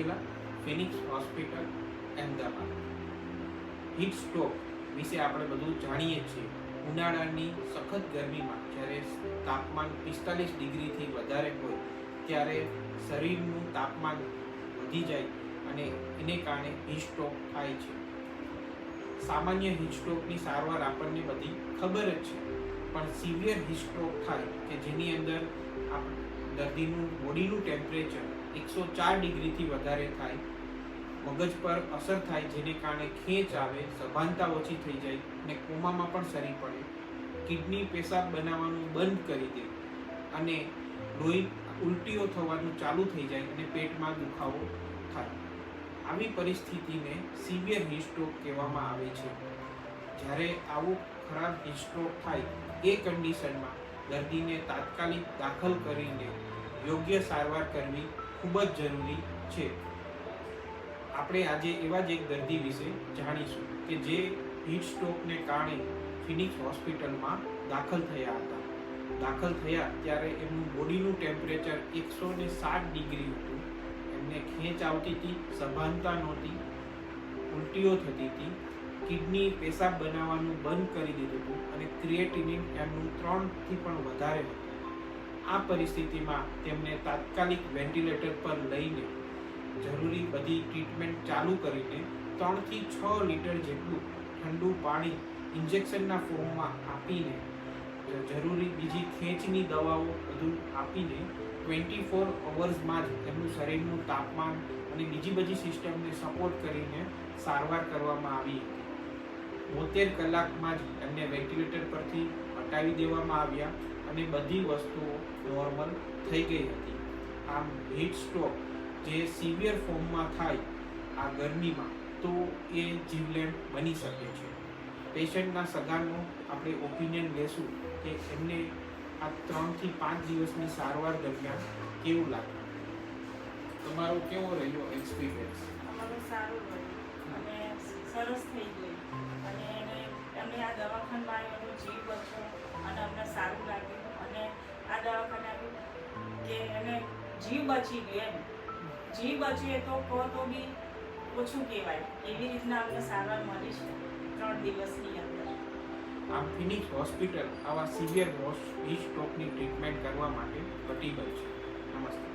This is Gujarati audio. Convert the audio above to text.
Vaghela, Phoenix hospital, Ahmedabad. Heat stroke વિશે આપણે બધું જાણીએ છીએ. ઉનાળાની સખત ગરમીમાં જ્યારે તાપમાન 45 ડિગ્રીથી વધારે હોય ત્યારે શરીરનું તાપમાન વધી જાય અને એને કારણે હીટ સ્ટ્રોક થાય છે. સામાન્ય હીટ સ્ટ્રોકની સારવાર આપણને બધી ખબર જ છે, પણ સિવિયર હીટ સ્ટ્રોક થાય કે જેની અંદર દર્દીનું બોડીનું ટેમ્પરેચર 104 ડિગ્રીથી વધારે થાય, મગજ પર અસર થાય જેને કારણે ખેંચ આવે, સભાનતા ઓછી થઈ જાય અને કોમામાં પણ સરી પડે, કિડની પેશાબ બનાવવાનું બંધ કરી દે અને લોહી ઉલટીઓ થવાનું ચાલુ થઈ જાય અને પેટમાં દુખાવો થાય. આવી પરિસ્થિતિને સિવિયર હીટ સ્ટ્રોક કહેવામાં આવે છે. જ્યારે આવો ખરાબ હીટ સ્ટ્રોક થાય એ કન્ડિશનમાં દર્દીને તાત્કાલિક દાખલ કરીને યોગ્ય સારવાર કરવી ખૂબ જ જરૂરી છે. આપણે આજે એવા જ એક દર્દી વિશે જાણીશું કે જે હીટ સ્ટ્રોકને કારણે ફિનિક્સ હોસ્પિટલમાં દાખલ થયા હતા. દાખલ થયા ત્યારે એમનું બોડીનું ટેમ્પરેચર 107 ડિગ્રી હતું. એમને ખેંચ આવતી હતી, સભાનતા નહોતી, ઉલટીઓ થતી હતી, કિડની પેશાબ બનાવવાનું બંધ કરી દીધું હતું અને ક્રિએટિનિન એમનું 3થી પણ વધારે હતું. આ પરિસ્થિતિમાં તેમને તાત્કાલિક વેન્ટિલેટર પર લઈને જરૂરી બધી ટ્રીટમેન્ટ ચાલુ કરીને 3 થી 6 લીટર જેટલું ઠંડુ પાણી ઇન્જેક્શનના ફોર્મમાં આપીને જરૂરી બીજી ખેંચની દવાઓ બધું આપીને 24 અવર્સમાં જ એમનું શરીરનું તાપમાન અને બીજી બધી સિસ્ટમને સપોર્ટ કરીને સારવાર કરવામાં આવી હતી. 72 કલાકમાં જ એમને વેન્ટિલેટર પરથી હટાવી દેવામાં આવ્યા અને બધી વસ્તુઓ નોર્મલ થઈ ગઈ હતી. આમ હીટ સ્ટ્રોક જે સિવિયર ફોર્મમાં થાય આ ગરમીમાં તો એ જીવલેણ બની શકે છે. પેશન્ટના સગાનો આપણે ઓપિનિયન લેશું કે એમને આ 3 થી 5 દિવસની સારવાર દરમિયાન કેવું લાગ્યું? તમારો કેવો રહ્યો એક્સપિરિયન્સ? અમારું સારું રહ્યું અને સરસ થઈ ગયું અને એમને આ દવાખાનામાં આવ્યો જીવ બચ્યો અને અમને સારું લાગ્યું અને આ દવાખાને આવ્યું કે એને જીવ બચી ગયો. એમ જીવ બચીએ તો કહો તો બી ઓછું કહેવાય એવી રીતના અમને સારવાર મળી છે 3 દિવસની અંદર. આમ ફિનિક્સ હોસ્પિટલ આવા સિવિયર હીટ સ્ટ્રોકની ટ્રીટમેન્ટ કરવા માટે કટિબદ્ધ છે. નમસ્તે.